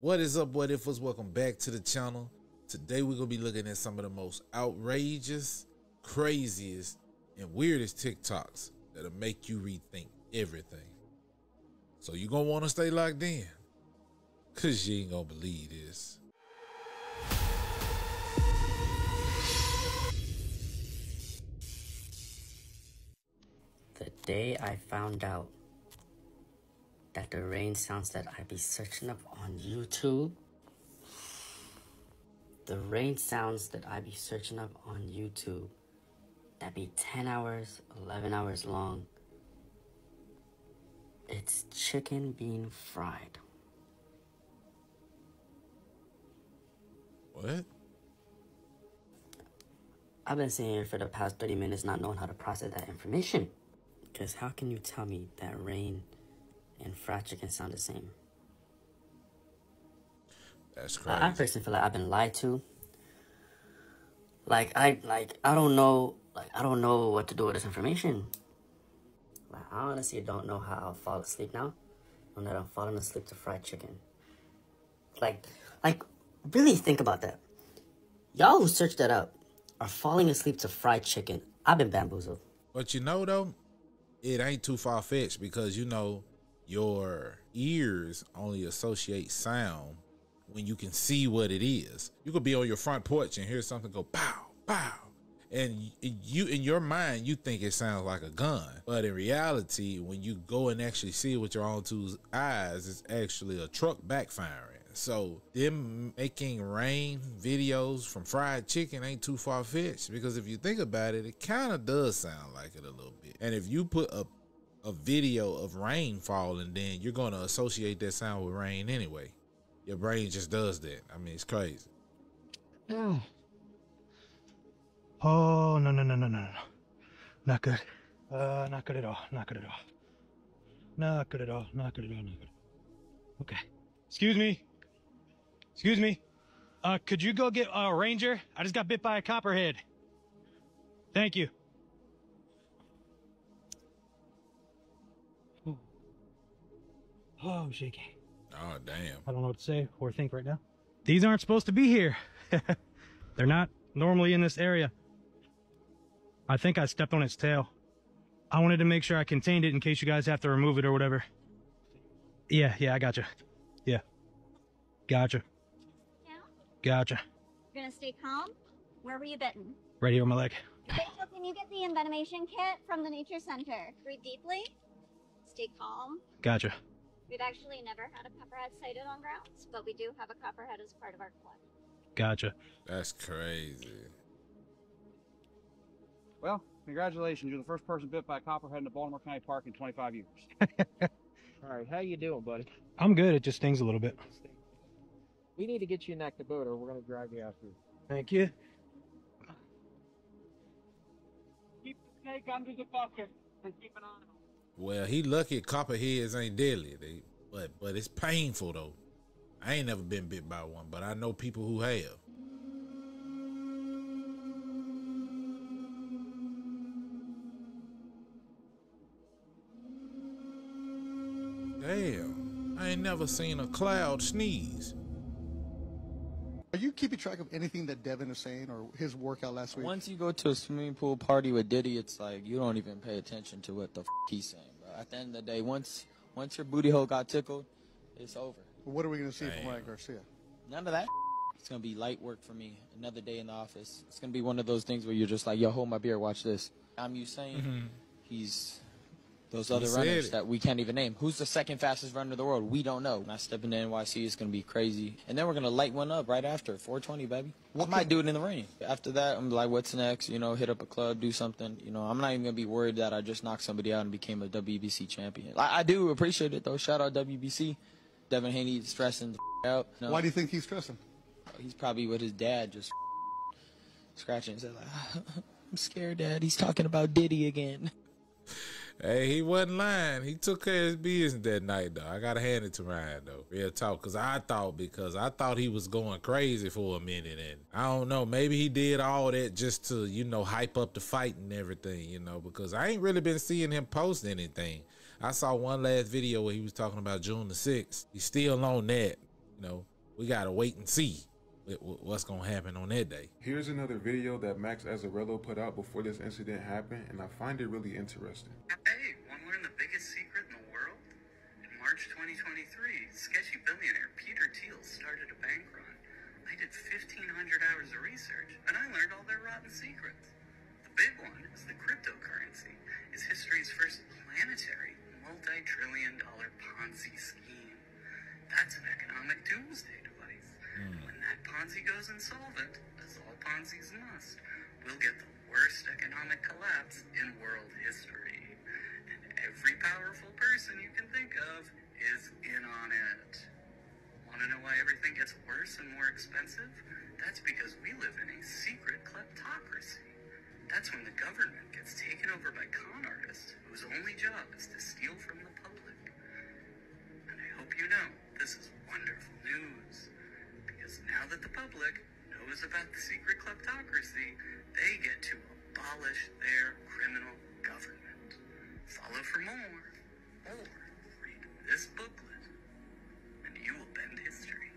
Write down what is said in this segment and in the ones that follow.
What is up, what ifers? Welcome back to the channel. Today we're gonna be looking at some of the most outrageous, craziest, and weirdest TikToks that'll make you rethink everything. So you're gonna wanna stay locked in, cause you ain't gonna believe this. The day I found out that the rain sounds that I be searching up on YouTube, the rain sounds that I be searching up on YouTube that be 10 hours, 11 hours long, it's chicken being fried. What? I've been sitting here for the past 30 minutes not knowing how to process that information. Because how can you tell me that rain and fried chicken sound the same? That's crazy. I personally feel like I've been lied to. I don't know what to do with this information. Like, I honestly don't know how I'll fall asleep now. When I'm falling asleep to fried chicken. Like, really think about that. Y'all who searched that up are falling asleep to fried chicken. I've been bamboozled. But you know though, it ain't too far-fetched because you know your ears only associate sound when you can see what it is. You could be on your front porch and hear something go pow, pow. And you, in your mind, you think it sounds like a gun. But in reality, when you go and actually see it with your own two eyes, it's actually a truck backfiring. So them making rain videos from fried chicken ain't too far-fetched, because if you think about it, it kind of does sound like it a little bit. And if you put a video of rain falling, then you're going to associate that sound with rain anyway. Your brain just does that. I mean, it's crazy. Oh, no. Not good. Not good at all. Not good at all. Not good at all. Not good at all. Not good. Okay. Excuse me. Could you go get a ranger? I just got bit by a copperhead. Thank you. Oh, shaky. Oh, damn. I don't know what to say or think right now. These aren't supposed to be here. They're not normally in this area. I think I stepped on its tail. I wanted to make sure I contained it in case you guys have to remove it or whatever. Yeah, I gotcha. Yeah. Gotcha. Yeah? Gotcha. You're gonna stay calm? Where were you bitten? Right here on my leg. Rachel, can you get the envenomation kit from the nature center? Breathe deeply. Stay calm. Gotcha. We've actually never had a copperhead sighted on grounds, but we do have a copperhead as part of our collection. Gotcha. That's crazy. Well, congratulations. You're the first person bit by a copperhead in the Baltimore County Park in 25 years. All right, how you doing, buddy? I'm good. It just stings a little bit. We need to get you an active boat or we're going to drag you out here. Thank you. Keep the snake under the bucket and keep an eye on it. Well, he lucky copperheads ain't deadly, but it's painful though. I ain't never been bit by one, but I know people who have. Damn, I ain't never seen a cloud sneeze. Are you keeping track of anything that Devin is saying or his workout last week? Once you go to a swimming pool party with Diddy, it's like you don't even pay attention to what the he's saying, bro. At the end of the day, once your booty hole got tickled, it's over. What are we going to see Damn. from Ryan Garcia? None of that. It's going to be light work for me. Another day in the office. It's going to be one of those things where you're just like, yo, hold my beer, watch this. I'm Usain. He's those other runners that we can't even name. Who's the second fastest runner in the world? We don't know. When I step into NYC, it's going to be crazy. And then we're going to light one up right after. 420, baby. I might do it in the rain. After that, I'm like, what's next? You know, hit up a club, do something. You know, I'm not even going to be worried that I just knocked somebody out and became a WBC champion. I do appreciate it, though. Shout out WBC. Devin Haney stressing the out. No, Why do you think he's stressing? he's probably with his dad just scratching his head like, I'm scared, Dad. He's talking about Diddy again. Hey, he wasn't lying. He took care of his business that night, though. I gotta hand it to Ryan, though. Real talk, because I thought he was going crazy for a minute, and I don't know, maybe he did all that just to, you know, hype up the fight and everything, you know, because I ain't really been seeing him post anything. I saw one last video where he was talking about June the 6th. He's still on that. you know, we gotta wait and see what's gonna happen on that day. Here's another video that Max Azzarello put out before this incident happened, and I find it really interesting. Hey, want to learn the biggest secret in the world? In March 2023, sketchy billionaire Peter Thiel started a bank run. I did 1,500 hours of research, and I learned all their rotten secrets. The big one is the cryptocurrency is history's first planetary, multi-trillion-dollar Ponzi scheme. That's an economic doomsday device. When that Ponzi goes insolvent, as all Ponzis must, we'll get the worst economic collapse in world history. And every powerful person you can think of is in on it. Want to know why everything gets worse and more expensive? That's because we live in a secret kleptocracy. That's when the government gets taken over by con artists whose only job is to steal from the public. And I hope you know this is wonderful news. Because now that the public knows about the secret kleptocracy, they get to abolish their criminal government. Follow for more, or read this booklet, and you will bend history.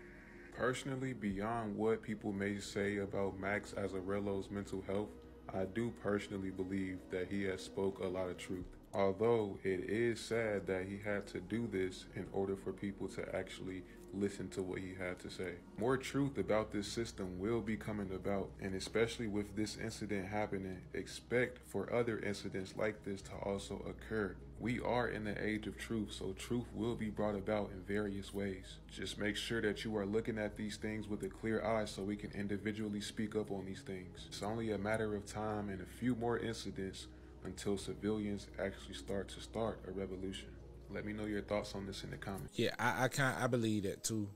Personally, beyond what people may say about Max Azzarello's mental health, I do personally believe that he has spoke a lot of truth. Although it is sad that he had to do this in order for people to actually listen to what he had to say. More truth about this system will be coming about, and especially with this incident happening, expect for other incidents like this to also occur. We are in the age of truth, so truth will be brought about in various ways. Just make sure that you are looking at these things with a clear eye so we can individually speak up on these things. It's only a matter of time and a few more incidents until civilians actually start a revolution. Let me know your thoughts on this in the comments. Yeah, I believe that too.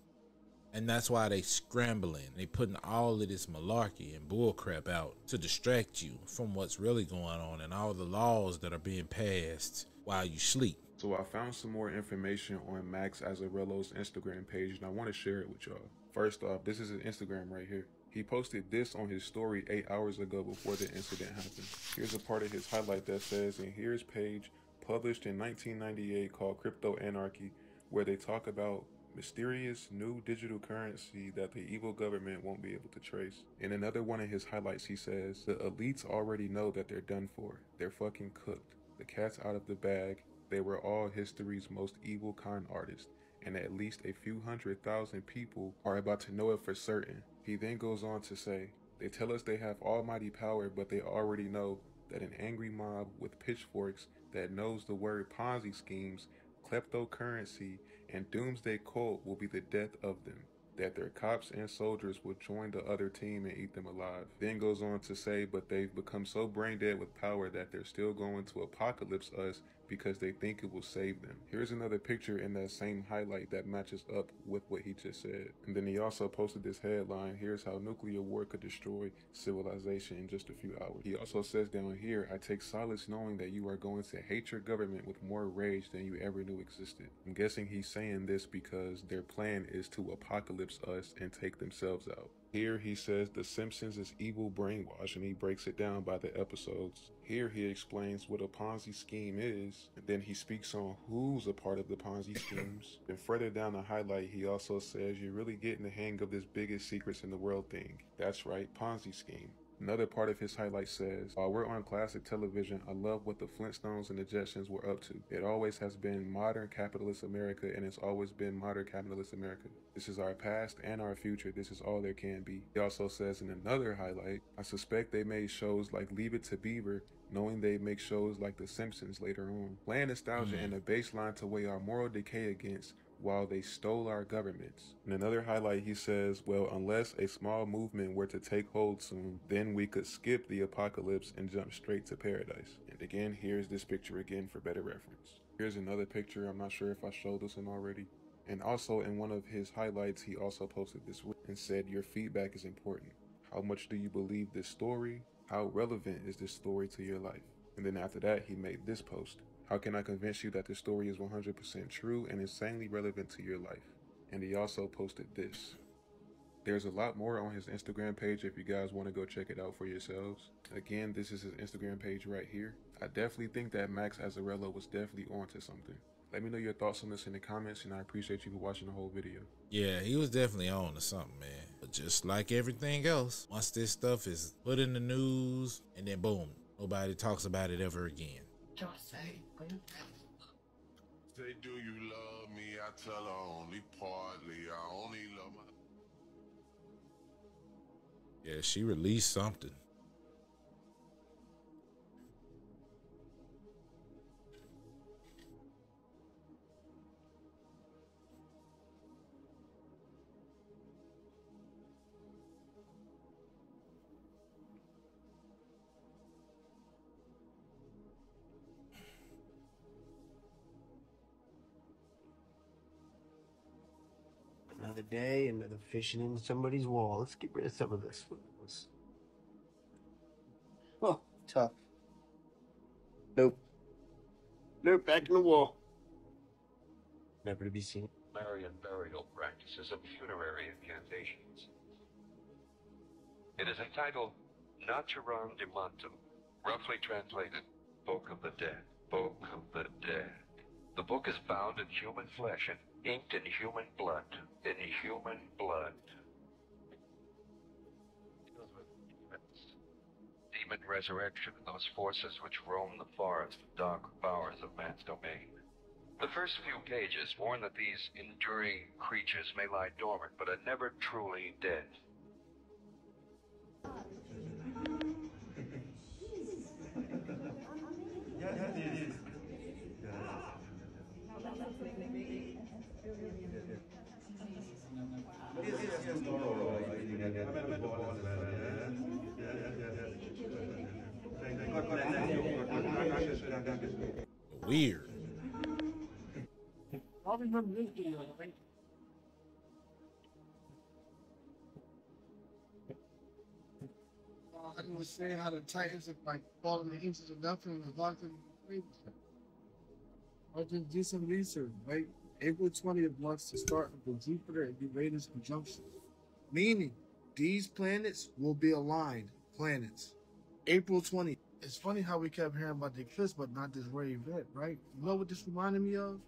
And that's why they scrambling. They putting all of this malarkey and bullcrap out to distract you from what's really going on and all the laws that are being passed while you sleep. So I found some more information on Max Azzarello's Instagram page, and I want to share it with y'all. First off, this is his Instagram right here. He posted this on his story 8 hours ago before the incident happened. Here's a part of his highlight that says, and here's page published in 1998 called Crypto Anarchy, where they talk about mysterious new digital currency that the evil government won't be able to trace. In another one of his highlights, he says, the elites already know that they're done for. They're fucking cooked. The cat's out of the bag. They were all history's most evil con artists, and at least a few 100,000 people are about to know it for certain. He then goes on to say, they tell us they have almighty power, but they already know that an angry mob with pitchforks that knows the word Ponzi schemes, kleptocurrency, and doomsday cult will be the death of them, that their cops and soldiers will join the other team and eat them alive. Then goes on to say, but they've become so brain dead with power that they're still going to apocalypse us because they think it will save them. Here's another picture in that same highlight that matches up with what he just said. And then he also posted this headline, here's how nuclear war could destroy civilization in just a few hours. He also says down here, I take solace knowing that you are going to hate your government with more rage than you ever knew existed. I'm guessing he's saying this because their plan is to apocalypse us and take themselves out. Here he says The Simpsons is evil brainwash, and he breaks it down by the episodes. Here he explains what a Ponzi scheme is, and then he speaks on who's a part of the Ponzi schemes. And further down the highlight, he also says you're really getting the hang of this biggest secrets in the world thing. That's right, Ponzi scheme. Another part of his highlight says, while we're on classic television, I love what the Flintstones and the Jetsons were up to. It always has been modern capitalist America, and it's always been modern capitalist America. This is our past and our future. This is all there can be. He also says in another highlight, I suspect they made shows like Leave It to Beaver, knowing they make shows like The Simpsons later on. Playing nostalgia and a baseline to weigh our moral decay against while they stole our governments. In another highlight, he says, well, unless a small movement were to take hold soon, then we could skip the apocalypse and jump straight to paradise. And again, here's this picture again for better reference. Here's another picture. I'm not sure if I showed this one already. And also in one of his highlights, he also posted this and said, your feedback is important. How much do you believe this story? How relevant is this story to your life? And then after that, he made this post. How can I convince you that this story is 100% true and insanely relevant to your life? And he also posted this. There's a lot more on his Instagram page if you guys want to go check it out for yourselves. Again, this is his Instagram page right here. I definitely think that Max Azzarello was definitely onto something. Let me know your thoughts on this in the comments, and I appreciate you for watching the whole video. Yeah, he was definitely on to something, man. But just like everything else, once this stuff is put in the news, and then boom, nobody talks about it ever again. Say, do you love me? I tell her only partly. I only love my... Yeah, she released something. Another day, another fishing in somebody's wall. Let's get rid of some of this. Oh, tough. Nope. Nope, back in the wall. Never to be seen. Marian burial practices of funerary incantations. It is entitled Naturam Demontum, roughly translated, Book of the Dead. Book of the Dead. The book is bound in human flesh and inked in human blood. In human blood. Demon resurrection and those forces which roam the forest and dark bowers of man's domain. The first few pages warn that these enduring creatures may lie dormant, but are never truly dead. Weird. I was saying how the Titans have like fallen the inches of nothing and locked in the I just do some research, right? April 20th marks the start of the Jupiter and Uranus conjunction, meaning these planets will be aligned planets. April 20th. It's funny how we kept hearing about the eclipse, but not this rare event, right? You know what this reminded me of?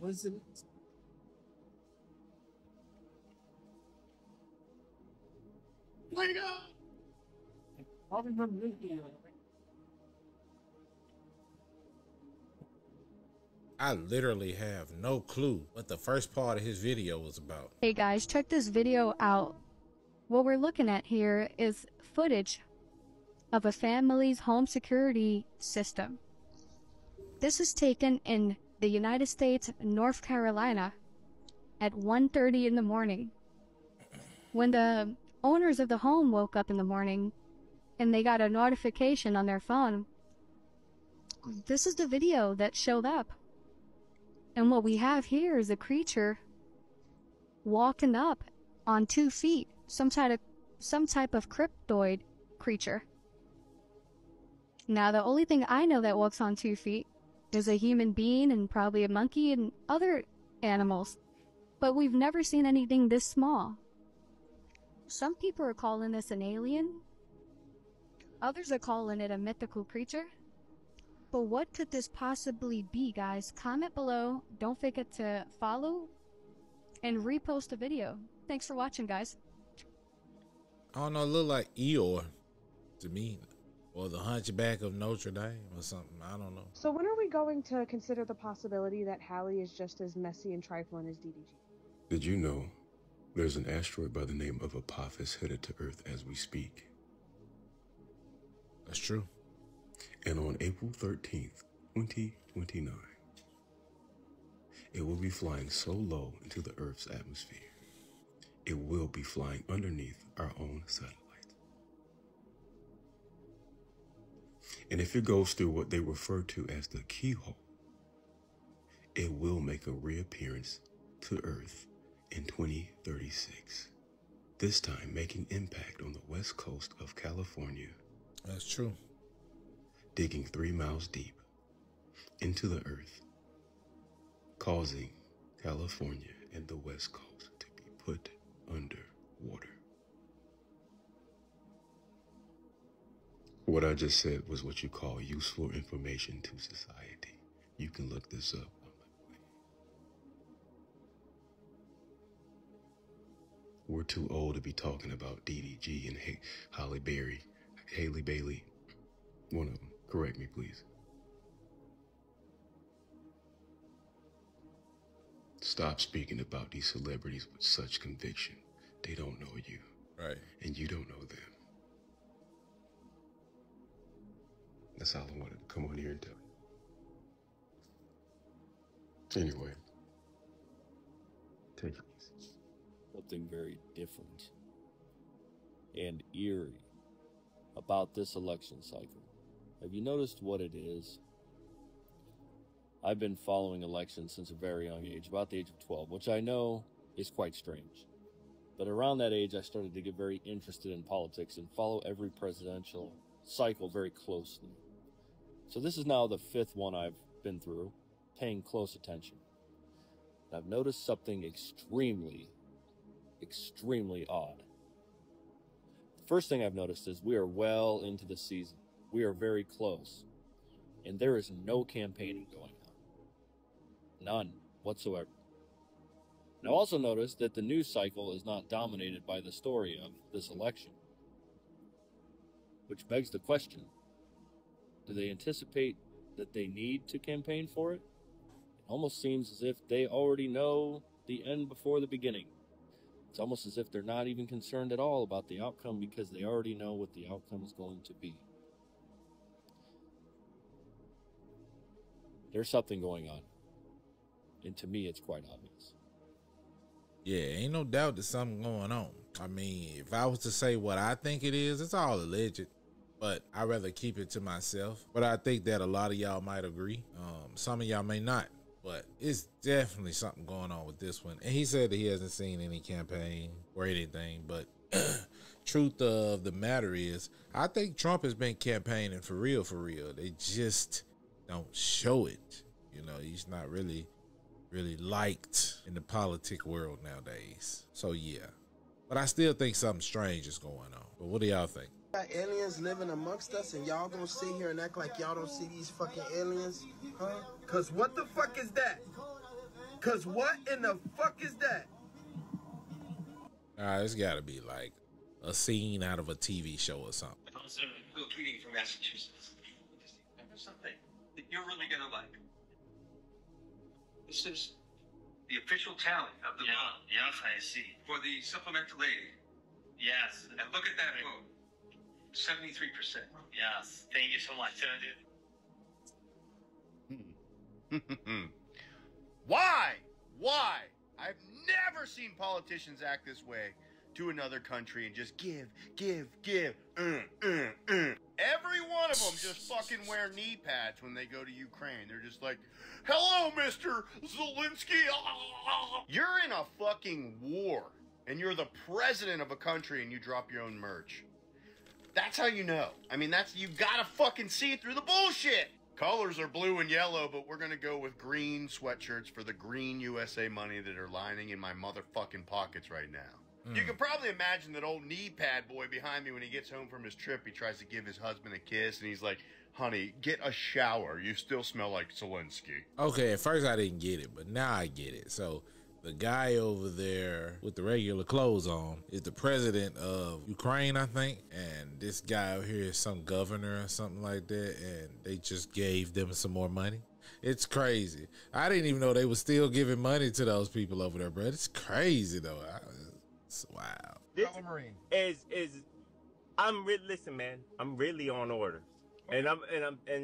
Was it? Wake up! I'll remember this video. I literally have no clue what the first part of his video was about. Hey guys, check this video out. What we're looking at here is footage of a family's home security system. This is taken in the United States, North Carolina, at 1:30 in the morning. When the owners of the home woke up in the morning and they got a notification on their phone, this is the video that showed up. And what we have here is a creature walking up on 2 feet, some type of cryptoid creature. Now, the only thing I know that walks on 2 feet is a human being and probably a monkey and other animals. But we've never seen anything this small. Some people are calling this an alien. Others are calling it a mythical creature. But what could this possibly be, guys? Comment below. Don't forget to follow and repost the video. Thanks for watching, guys. I don't know, it look like Eeyore to me, or the Hunchback of Notre Dame or something. I don't know. So when are we going to consider the possibility that Hallie is just as messy and trifling as DDG? Did you know there's an asteroid by the name of Apophis headed to Earth as we speak? That's true. And on April 13th, 2029, it will be flying so low into the Earth's atmosphere, it will be flying underneath our own satellite. And if it goes through what they refer to as the keyhole, it will make a reappearance to Earth in 2036, this time making impact on the west coast of California. That's true. Digging 3 miles deep into the Earth, causing California and the west coast to be put under water. What I just said was what you call useful information to society. You can look this up. We're too old to be talking about DDG and Haley Bailey. One of them. Correct me, please. Stop speaking about these celebrities with such conviction. They don't know you. Right. And you don't know them. That's all I wanted to come on here and tell you. Anyway, take it easy. Something very different and eerie about this election cycle. Have you noticed what it is? I've been following elections since a very young age, about the age of 12, which I know is quite strange. But around that age, I started to get very interested in politics and follow every presidential cycle very closely. So this is now the 5th one I've been through, paying close attention. And I've noticed something extremely odd. The first thing I've noticed is we are well into the season. We are very close. And there is no campaigning going on. None whatsoever. And I also noticed that the news cycle is not dominated by the story of this election. Which begs the question, do they anticipate that they need to campaign for it? It almost seems as if they already know the end before the beginning. It's almost as if they're not even concerned at all about the outcome because they already know what the outcome is going to be. There's something going on. And to me, it's quite obvious. Yeah, ain't no doubt there's something going on. I mean, if I was to say what I think it is, it's all alleged. But I'd rather keep it to myself. But I think that a lot of y'all might agree. Some of y'all may not. But it's definitely something going on with this one. And he said that he hasn't seen any campaign or anything. But truth of the matter is, I think Trump has been campaigning for real, for real. They just don't show it. You know, he's not really liked in the politic world nowadays. So yeah. But I still think something strange is going on. But what do y'all think? Got aliens living amongst us and y'all gonna sit here and act like y'all don't see these fucking aliens? Huh? Cause what the fuck is that? Cause what in the fuck is that? It's gotta be like a scene out of a TV show or something. Also, Bill tweeting from Massachusetts. There's something that you're really gonna like. This is the official tally of the vote. Yes, I see. For the supplemental aid. Yes. And look at that vote. 73%. Yes. Thank you so much. Why? I've never seen politicians act this way to another country and just give. Every one of them just fucking wear knee pads when they go to Ukraine. They're just like, hello, Mr. Zelensky. You're in a fucking war, and you're the president of a country, and you drop your own merch. That's how you know. I mean, you gotta fucking see through the bullshit. Colors are blue and yellow, but we're gonna go with green sweatshirts for the green USA money that are lining in my motherfucking pockets right now. You can probably imagine that old knee pad boy behind me when he gets home from his trip. He tries to give his husband a kiss, and he's like, honey, get a shower. You still smell like Zelensky. Okay, at first I didn't get it, but now I get it. So the guy over there with the regular clothes on is the president of Ukraine, I think. And this guy over here is some governor or something like that. And they just gave them some more money. It's crazy. I didn't even know they were still giving money to those people over there, bro. It's crazy, though. It's wow. This is listen, man. I'm really on orders, and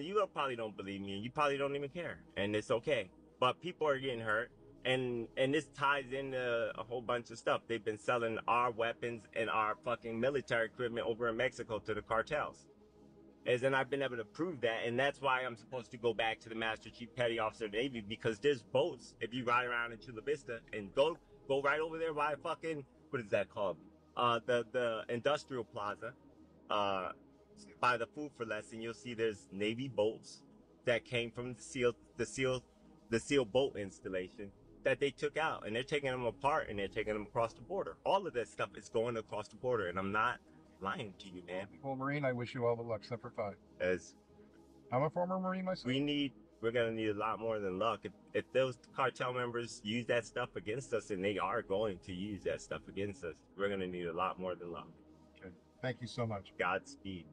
you probably don't believe me, and you probably don't even care, and it's okay. But people are getting hurt, and this ties into a whole bunch of stuff. They've been selling our weapons and our fucking military equipment over in Mexico to the cartels. And I've been able to prove that, and that's why I'm supposed to go back to the Master Chief Petty Officer of the Navy, because there's boats. If you ride around in Chula Vista and go right over there by fucking, what is that called? The industrial plaza, by the Food for Less, and you'll see there's Navy boats that came from the SEAL boat installation that they took out, and they're taking them apart and they're taking them across the border. All of that stuff is going across the border, and I'm not lying to you, man. Well, Marine, I wish you all the luck, Semper Fi. As I'm a former Marine myself. We're gonna need a lot more than luck. If those cartel members use that stuff against us, and they are going to use that stuff against us, we're gonna need a lot more than luck. Okay. Thank you so much. Godspeed.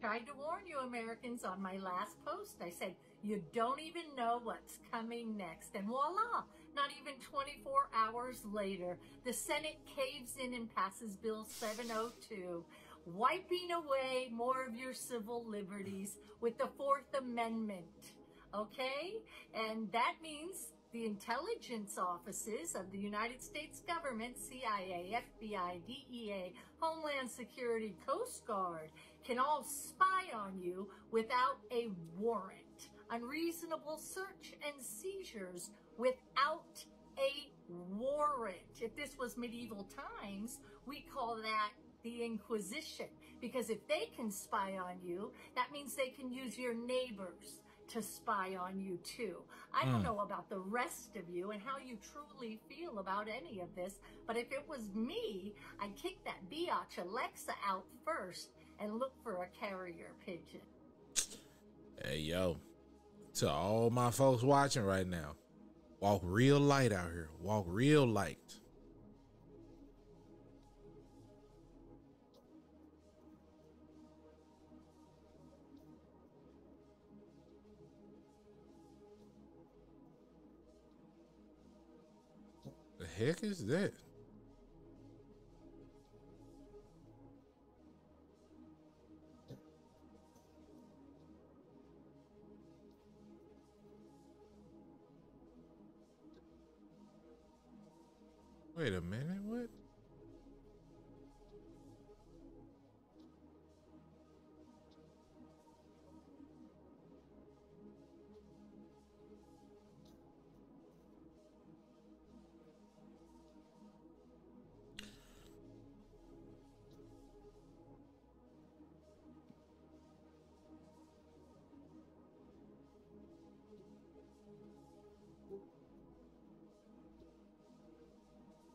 Tried to warn you Americans on my last post. I said, you don't even know what's coming next. And voila, not even 24 hours later, the Senate caves in and passes Bill 702, wiping away more of your civil liberties with the Fourth Amendment. Okay? And that means the intelligence offices of the United States government, CIA, FBI, DEA, Homeland Security, Coast Guard, can all spy on you without a warrant. Unreasonable search and seizures without a warrant. If this was medieval times, we call that the Inquisition. Because if they can spy on you, that means they can use your neighbors to spy on you too. I don't know about the rest of you and how you truly feel about any of this, but if it was me, I'd kick that biatch Alexa out first and look for a carrier pigeon. Hey, yo, to all my folks watching right now, walk real light out here. Walk real light. The heck is that? Wait a minute, what?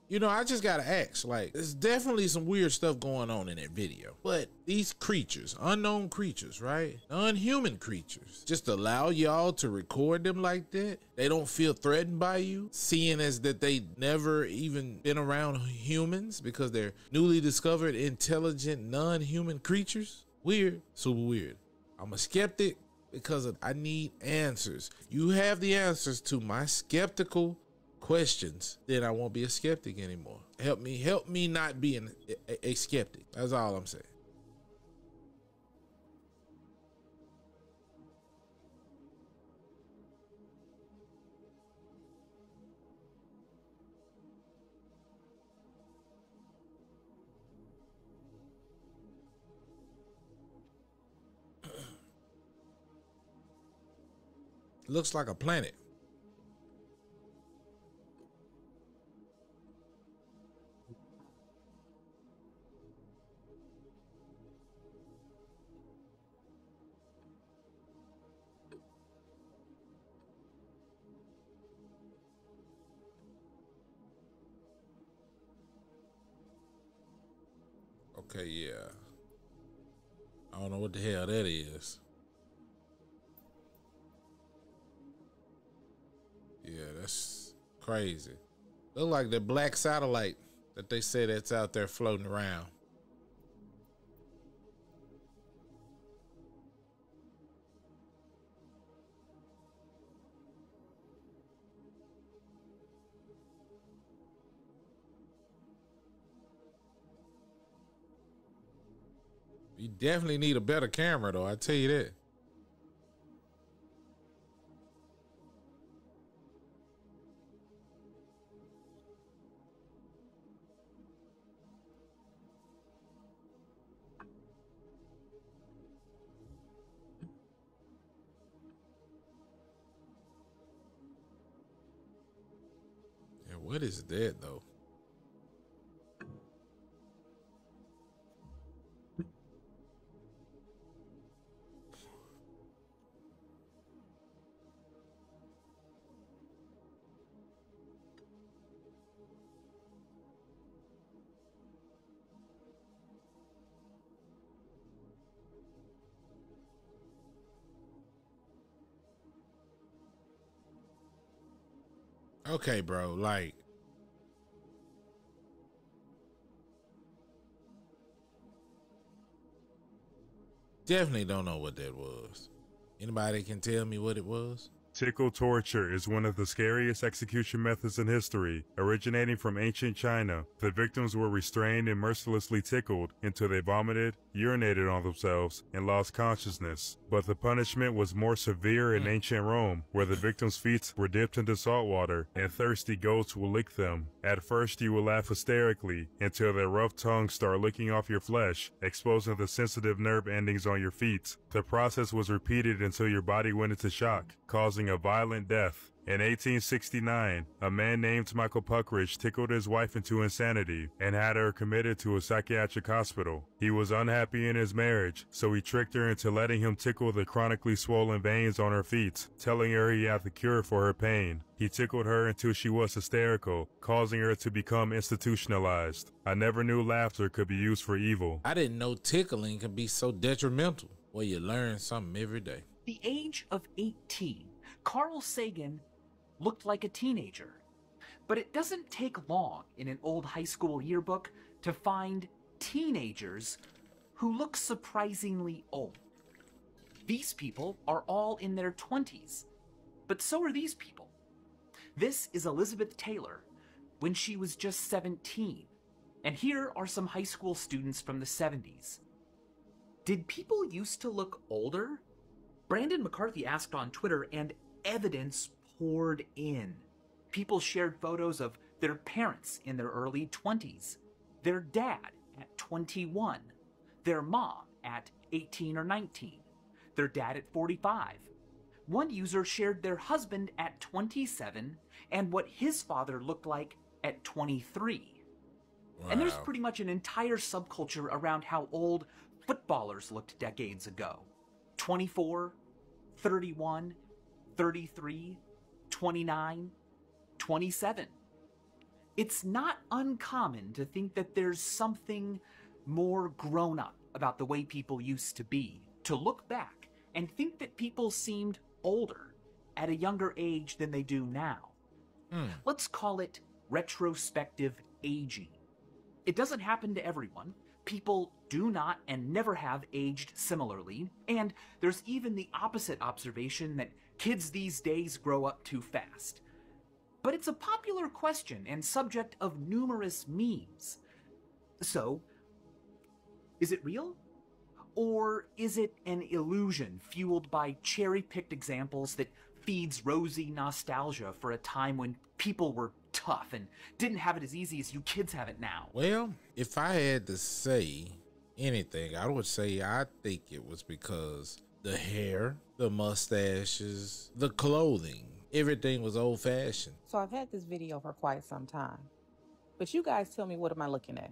You know, I just gotta ask, like, there's definitely some weird stuff going on in that video. But these creatures, unknown creatures, right? Unhuman creatures, just allow y'all to record them like that? They don't feel threatened by you, seeing as that they never even been around humans because they're newly discovered, intelligent, non-human creatures? Weird, super weird. I'm a skeptic because I need answers. You have the answers to my skeptical questions, then I won't be a skeptic anymore. Help me not be a skeptic. That's all I'm saying. Looks like a planet. Okay, yeah. I don't know what the hell that is. Yeah, that's crazy. Look like the black satellite that they say that's out there floating around. You definitely need a better camera, though. I tell you that. Yeah, what is that, though? Okay, bro, like, definitely don't know what that was. Anybody can tell me what it was? Tickle torture is one of the scariest execution methods in history. Originating from ancient China, the victims were restrained and mercilessly tickled until they vomited, urinated on themselves, and lost consciousness. But the punishment was more severe in ancient Rome, where the victims' feet were dipped into salt water and thirsty goats will lick them. At first you will laugh hysterically until their rough tongues start licking off your flesh, exposing the sensitive nerve endings on your feet. The process was repeated until your body went into shock, causing a violent death. In 1869, a man named Michael Puckridge tickled his wife into insanity and had her committed to a psychiatric hospital. He was unhappy in his marriage, so he tricked her into letting him tickle the chronically swollen veins on her feet, telling her he had the cure for her pain. He tickled her until she was hysterical, causing her to become institutionalized. I never knew laughter could be used for evil. I didn't know tickling could be so detrimental. Well, you learn something every day. The age of 18, Carl Sagan looked like a teenager. But it doesn't take long in an old high school yearbook to find teenagers who look surprisingly old. These people are all in their 20s, but so are these people. This is Elizabeth Taylor when she was just 17, and here are some high school students from the 70s. Did people used to look older? Brandon McCarthy asked on Twitter, and evidence poured in. People shared photos of their parents in their early 20s, their dad at 21, their mom at 18 or 19, their dad at 45. One user shared their husband at 27 and what his father looked like at 23. Wow. And there's pretty much an entire subculture around how old footballers looked decades ago. 24, 31, 33, 29, 27. It's not uncommon to think that there's something more grown up about the way people used to be, to look back and think that people seemed older at a younger age than they do now. Let's call it retrospective aging. It doesn't happen to everyone. People do not and never have aged similarly, and there's even the opposite observation that kids these days grow up too fast. But it's a popular question and subject of numerous memes. So, is it real? Or is it an illusion fueled by cherry-picked examples that feeds rosy nostalgia for a time when people were tough and didn't have it as easy as you kids have it now? Well, if I had to say anything, I would say I think it was because the hair, the mustaches, the clothing, everything was old-fashioned. So I've had this video for quite some time, but you guys tell me, what am I looking at?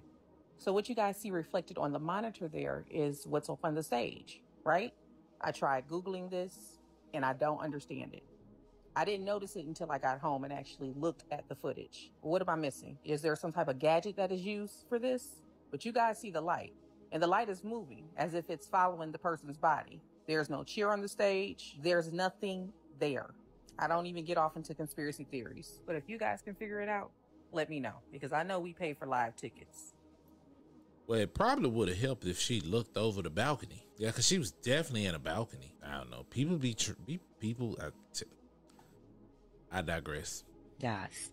So what you guys see reflected on the monitor there is what's up on the stage, right? I tried Googling this and I don't understand it. I didn't notice it until I got home and actually looked at the footage. What am I missing? Is there some type of gadget that is used for this? But you guys see the light. and the light is moving as if it's following the person's body. There's no chair on the stage. There's nothing there. I don't even get off into conspiracy theories. But if you guys can figure it out, let me know, because I know we pay for live tickets. Well, it probably would have helped if she looked over the balcony. Yeah, because she was definitely in a balcony. I don't know. People I digress. Guys,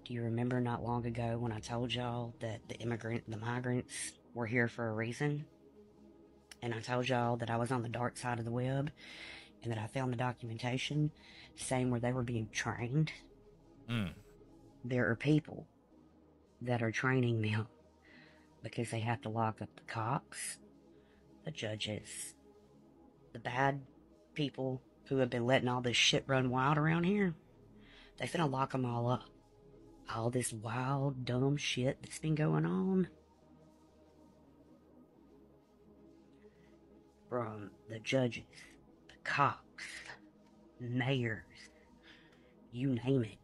do you remember not long ago when I told y'all that the migrants were here for a reason? And I told y'all that I was on the dark side of the web and that I found the documentation saying where they were being trained? There are people that are training them because they have to lock up the cops, the judges, the bad people who have been letting all this shit run wild around here. They finna lock them all up. All this wild, dumb shit that's been going on. From the judges, the cops, mayors, you name it.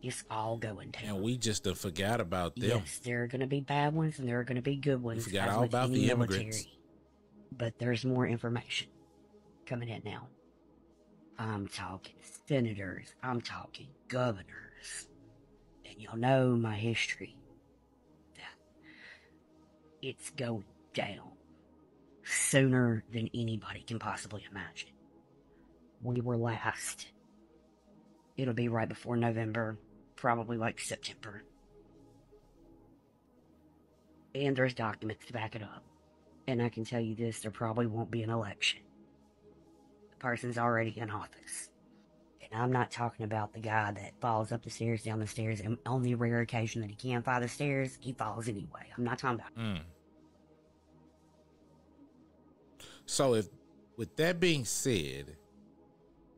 It's all going down. And we just forgot about them. Yes, there are going to be bad ones and there are going to be good ones. We forgot all about the immigrants. But there's more information coming in now. I'm talking senators. I'm talking governors. And y'all know my history. It's going down sooner than anybody can possibly imagine. We were last. It'll be right before November, probably like September. And there's documents to back it up. And I can tell you this, there probably won't be an election. The person's already in office. And I'm not talking about the guy that falls up the stairs, down the stairs, and on the rare occasion that he can't fly the stairs, he falls anyway. I'm not talking about So with that being said,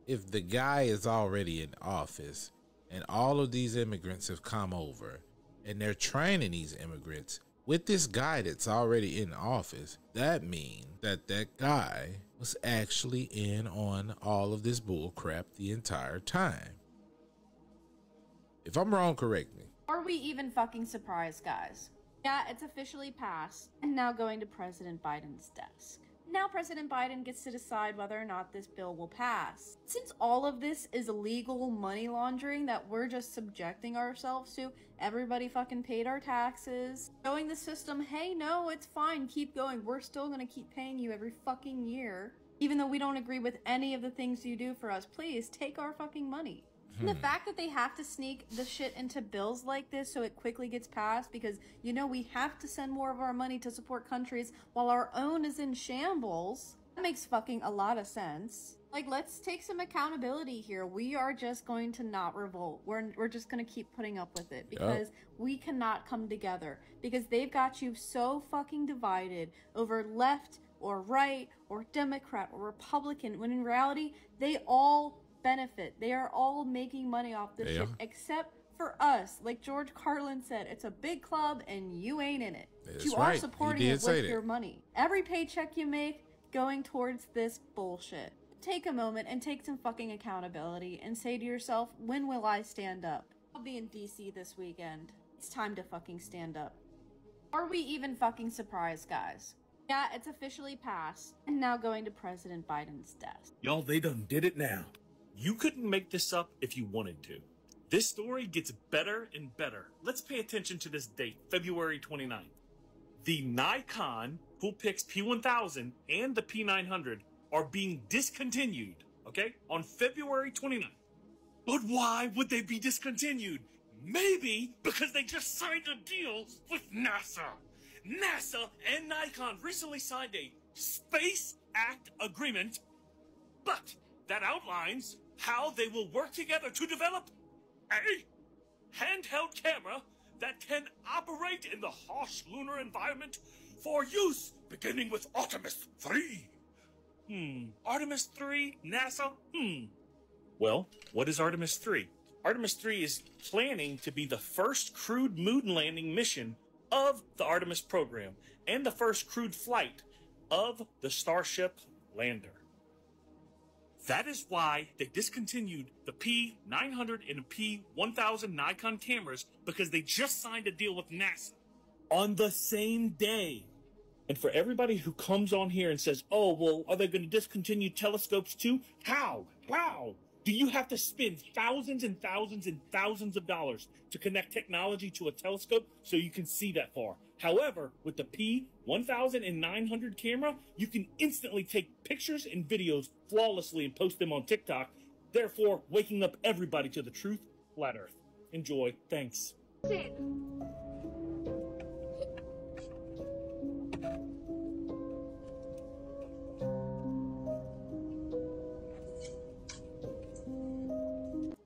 if the guy is already in office and all of these immigrants have come over and they're training these immigrants with this guy that's already in office, that means that that guy was actually in on all of this bull crap the entire time. If I'm wrong, correct me. Are we even fucking surprised, guys? Yeah, it's officially passed and now going to President Biden's desk. Now President Biden gets to decide whether or not this bill will pass. Since all of this is illegal money laundering that we're just subjecting ourselves to, everybody fucking paid our taxes, showing the system, hey, no, it's fine, keep going, we're still gonna keep paying you every fucking year. Even though we don't agree with any of the things you do for us, please take our fucking money. And the fact that they have to sneak the shit into bills like this so it quickly gets passed because, you know, we have to send more of our money to support countries while our own is in shambles, that makes fucking a lot of sense. Like, let's take some accountability here. We are just going to not revolt. We're just going to keep putting up with it because we cannot come together because they've got you so fucking divided over left or right or Democrat or Republican when in reality, they all benefit. They are all making money off this shit, except for us. Like George Carlin said, it's a big club and you ain't in it. That's you right. are supporting it with your money. Every paycheck you make going towards this bullshit. Take a moment and take some fucking accountability and say to yourself, when will I stand up? I'll be in DC this weekend. It's time to fucking stand up. Are we even fucking surprised, guys? Yeah, it's officially passed and now going to President Biden's desk. Y'all, they done did it now. You couldn't make this up if you wanted to. This story gets better and better. Let's pay attention to this date, February 29th. The Nikon Coolpix P1000 and the P900 are being discontinued, okay, on February 29th. But why would they be discontinued? Maybe because they just signed a deal with NASA. NASA and Nikon recently signed a Space Act agreement, but that outlines how they will work together to develop a handheld camera that can operate in the harsh lunar environment for use beginning with Artemis 3. Artemis 3, NASA? Well, what is Artemis 3? Artemis 3 is planning to be the first crewed moon landing mission of the Artemis program and the first crewed flight of the Starship lander. That is why they discontinued the P900 and the P1000 Nikon cameras, because they just signed a deal with NASA. On the same day, And for everybody who comes on here and says, oh, well, are they going to discontinue telescopes too? How? How? Do you have to spend thousands and thousands and thousands of dollars to connect technology to a telescope so you can see that far? However, with the P1900 camera, you can instantly take pictures and videos flawlessly and post them on TikTok, therefore waking up everybody to the truth, flat Earth. Enjoy. Thanks.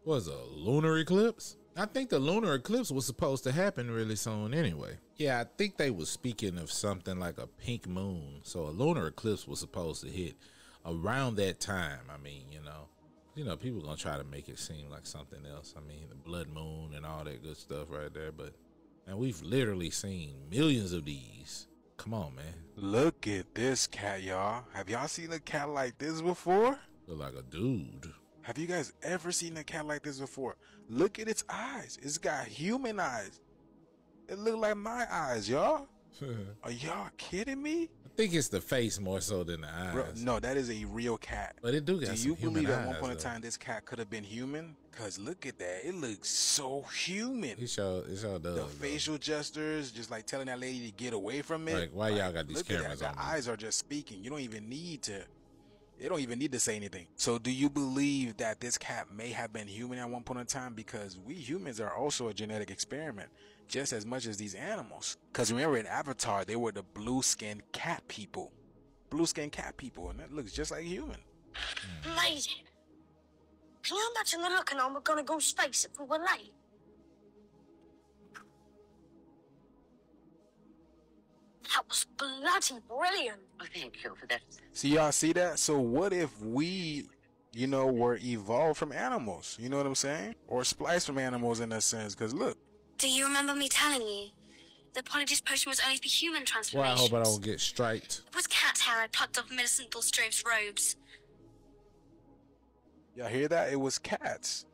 Was a lunar eclipse? I think the lunar eclipse was supposed to happen really soon anyway. Yeah, I think they was speaking of something like a pink moon. So a lunar eclipse was supposed to hit around that time. I mean, you know, people gonna try to make it seem like something else. I mean, the blood moon and all that good stuff right there. But, and we've literally seen millions of these. Come on, man. Look at this cat, y'all. Have y'all seen a cat like this before? Look like a dude. Have you guys ever seen a cat like this before? Look at its eyes. It's got human eyes. It look like my eyes, y'all. Are y'all kidding me? I think it's the face more so than the eyes. Bro, no, that is a real cat. But it do got some human eyes. Do you believe at one point in time this cat could have been human? Because look at that. It looks so human. It sure does. The facial gestures, just like telling that lady to get away from it. Like, why y'all got these cameras on? The eyes are just speaking. You don't even need to. They don't even need to say anything. So do you believe that this cat may have been human at one point in time? Because we humans are also a genetic experiment, just as much as these animals. Because remember in Avatar, they were the blue-skinned cat people. Blue-skinned cat people, and that looks just like human. Amazing. Can you imagine the look and we're gonna go space if we were late? That was bloody brilliant. Oh, thank you for that. See, y'all see that? So what if we, were evolved from animals? You know what I'm saying? Or spliced from animals in a sense, because look. Do you remember me telling you the Apologies potion was only for human Well, transformation? I hope I don't get striked. It was cat's hair I plucked off Millicent Bulstrode's robes. Y'all hear that? It was cats.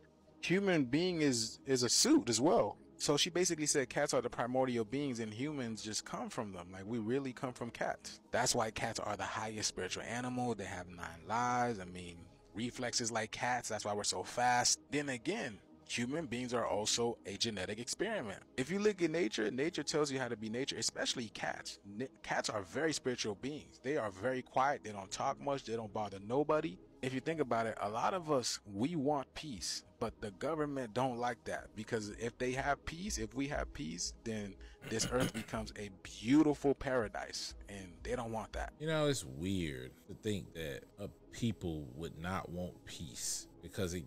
Human being is a suit as well. So she basically said cats are the primordial beings and humans just come from them. Like, we really come from cats. That's why cats are the highest spiritual animal. They have 9 lives. I mean, reflexes like cats. That's why we're so fast. Then again, human beings are also a genetic experiment. If you look at nature, nature tells you how to be nature, especially cats. Cats are very spiritual beings. They are very quiet. They don't talk much. They don't bother nobody. If you think about it, a lot of us, we want peace, but the government don't like that, because if they have peace, if we have peace, then this earth becomes a beautiful paradise, and they don't want that. You know, it's weird to think that a people would not want peace because it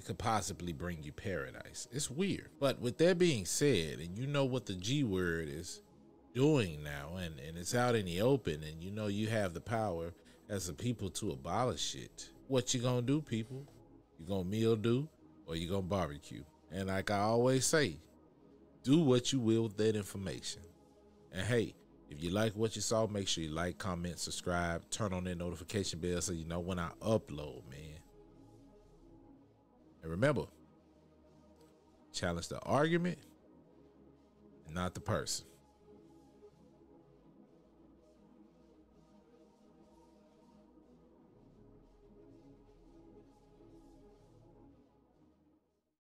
could possibly bring you paradise. It's weird. But with that being said, and you know what the G word is doing now, and it's out in the open, and you have the power as a people to abolish it. What you gonna do, people? You gonna mildew or you gonna barbecue? And like I always say, do what you will with that information. And hey, if you like what you saw, make sure you like, comment, subscribe, turn on that notification bell so you know when I upload, man. And remember, challenge the argument and not the person.